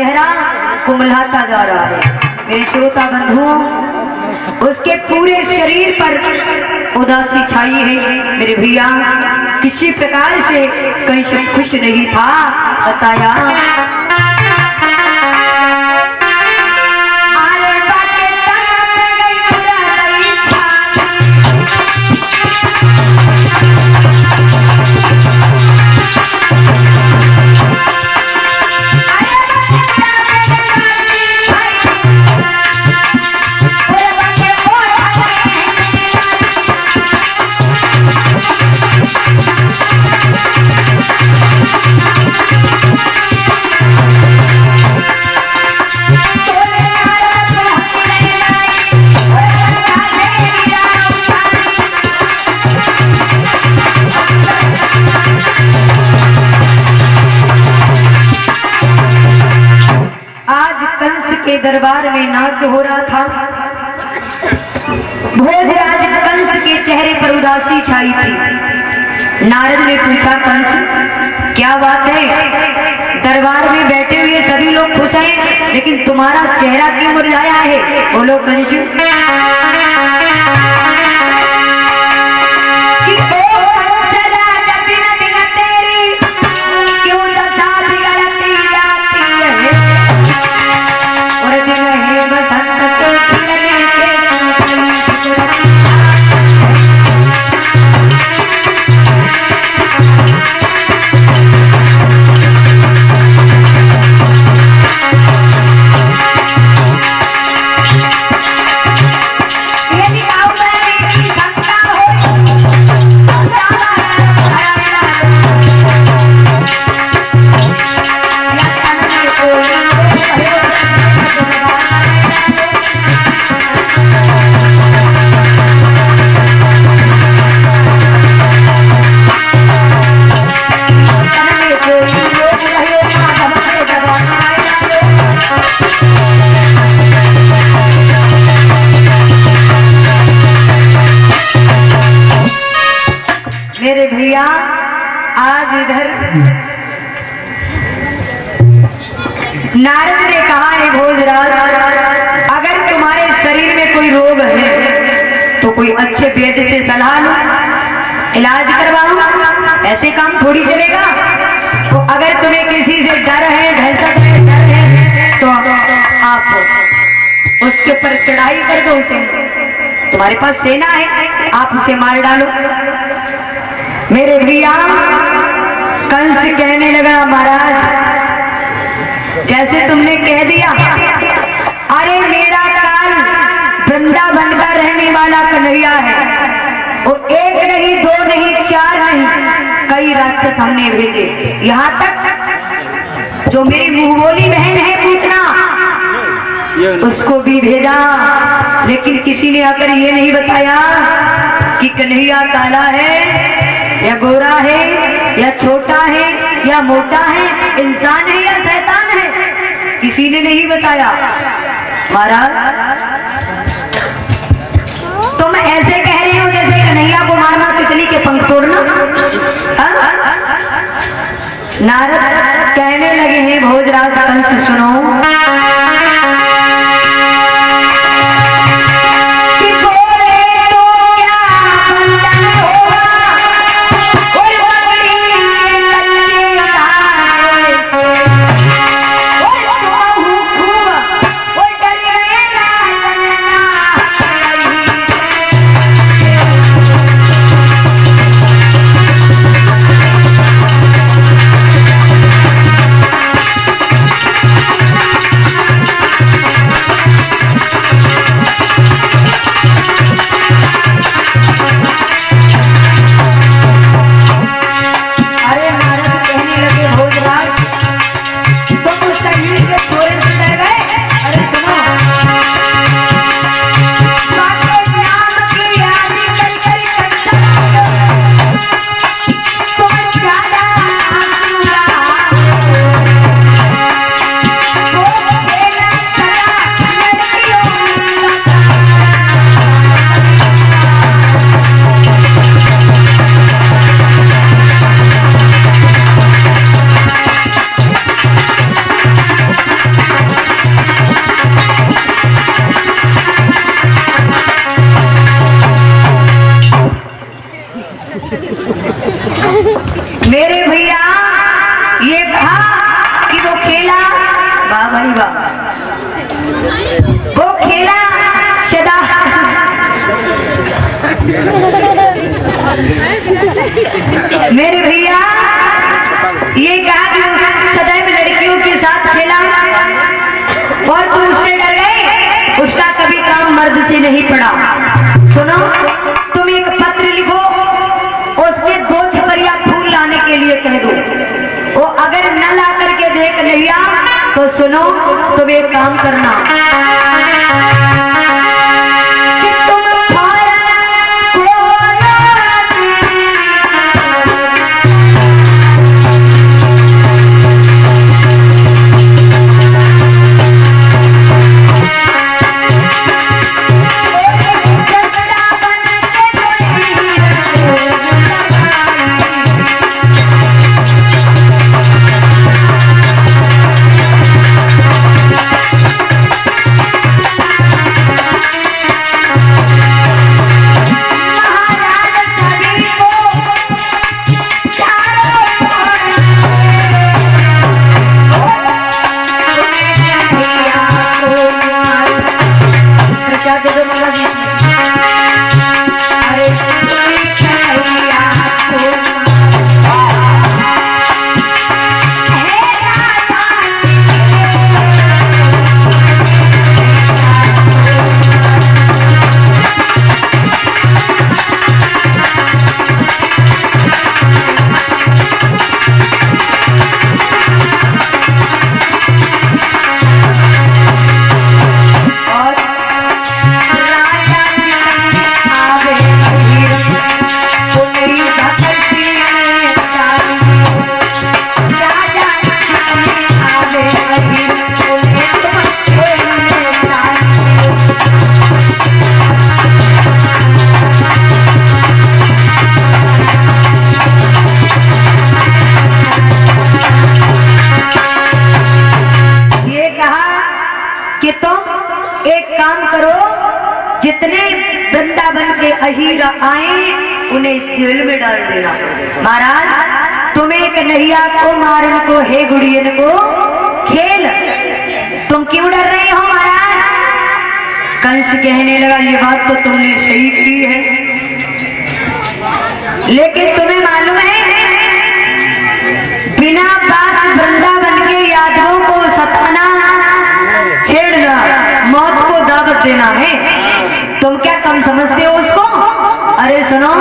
चेहरा कुमलाता जा रहा है। मेरे श्रोता बंधुओं, उसके पूरे शरीर पर उदासी छाई है। मेरे भैया किसी प्रकार से कहीं खुश नहीं था। बताया दरबार में नाच हो रहा था। भोजराज कंस के चेहरे पर उदासी छाई थी। नारद ने पूछा, कंस क्या बात है? दरबार में बैठे हुए सभी लोग खुश हैं, लेकिन तुम्हारा चेहरा क्यों मुरझाया है? बोलो कंस। मेरे भैया आज इधर नारद ने कहा है, भोजराज अगर तुम्हारे शरीर में कोई रोग है तो कोई अच्छे वैद्य से सलाह लो, इलाज करवाओ। ऐसे काम थोड़ी चलेगा। तो अगर तुम्हें किसी से डर है, दहशत है, डर है, तो आप उसके ऊपर चढ़ाई कर दो। उसे, तुम्हारे पास सेना है, आप उसे मार डालो। मेरे भैया कंस कहने लगा, महाराज जैसे तुमने कह दिया, अरे मेरा काल वृंदावन का रहने वाला कन्हैया है। और एक नहीं, दो नहीं, चार नहीं, कई राक्षस हमने भेजे। यहाँ तक जो मेरी मुंहबोली बहन है पूतना, उसको भी भेजा। लेकिन किसी ने आकर ये नहीं बताया कि कन्हैया काला है या गोरा है या छोटा है या मोटा है, इंसान है या शैतान है, किसी ने नहीं बताया। महाराज तुम ऐसे कह रहे हो जैसे कन्हैया को मारना तितली के पंख तोड़ना। नारद कहने लगे हैं, भोजराज कंस सुनो, सुनो, तुम एक काम करना कि तुम फौरन कि तुम एक काम करो, जितने वृंदावन के अहीर आए उन्हें जेल में डाल देना। महाराज तुम एक नैया को मारन को हे गुड़ियन को खेल, तुम क्यों डर रहे हो महाराज? कंस कहने लगा ये बात तो तुमने सही की है, लेकिन तुम्हें मालूम है बिना बात वृंदावन के यादवों को सताना, छेड़ना, मौत को दावत देना है। तुम क्या कम समझते हो उसको? अरे सुनो,